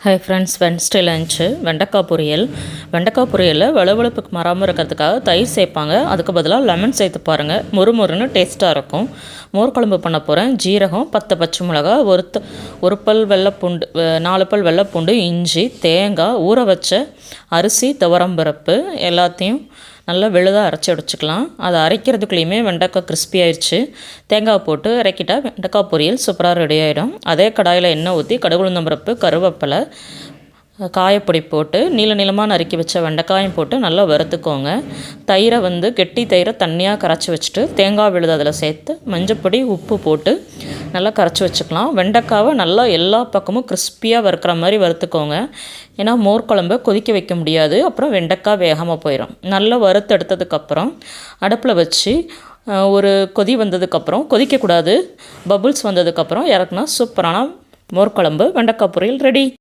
Hi friends, Wednesday lunch வெண்டைக்காய் பொரியல். வெண்டைக்காய் பொரியலில் வளவளப்புக்கு மறாமல் இருக்கிறதுக்காக தயிர் சேர்ப்பாங்க. அதுக்கு பதிலாக லெமன் சேர்த்து பாருங்கள், மொறுன்னு டேஸ்ட்டாக இருக்கும். மோர் குழம்பு பண்ண போகிறேன். ஜீரகம், 10 பச்சை மிளகா, ஒரு பல் வெள்ளைப்பூண்டு, 4 பல் வெள்ளைப்பூண்டு, இஞ்சி, தேங்காய், ஊற வச்ச அரிசி, துவரம்பருப்பு எல்லாத்தையும் நல்லா விழுதாக அரைச்சி வச்சுக்கலாம். அதை அரைக்கிறதுக்குள்ளேயுமே வெண்டைக்காய் கிறிஸ்பி ஆயிடுச்சு. தேங்காய் போட்டு இறக்கிட்டால் வெண்டைக்காய் பொரியல் சூப்பராக ரெடி ஆகிடும். அதே கடாயில் எண்ணெய் ஊற்றி கடுகு உளுந்தம்பருப்பு, கருவேப்பிலை, காயப்பொடி போட்டு நீளமாக நறுக்கி வச்ச வெண்டைக்காயும் போட்டு நல்லா வறுத்துக்கோங்க. தயிரை கெட்டி தயிரை தண்ணியாக கரைச்சி வச்சுட்டு தேங்காய் விழுது அதில் சேர்த்து மஞ்சப்பொடி, உப்பு போட்டு நல்லா கரைச்சி வச்சுக்கலாம். வெண்டைக்காவை நல்லா எல்லா பக்கமும் கிறிஸ்பியாக வறுக்கிற மாதிரி வறுத்துக்கோங்க. ஏன்னா மோர் குழம்பு கொதிக்க வைக்க முடியாது, அப்புறம் வெண்டைக்காய் வேகாமல் போயிடும். நல்லா வறுத்து எடுத்ததுக்கப்புறம் அடுப்பில் வச்சு ஒரு கொதி வந்ததுக்கப்புறம், கொதிக்கக்கூடாது, பபுள்ஸ் வந்ததுக்கப்புறம் இறக்குனா சூப்பரான மோர் குழம்பு வெண்டைக்காய் பொரியல் ரெடி.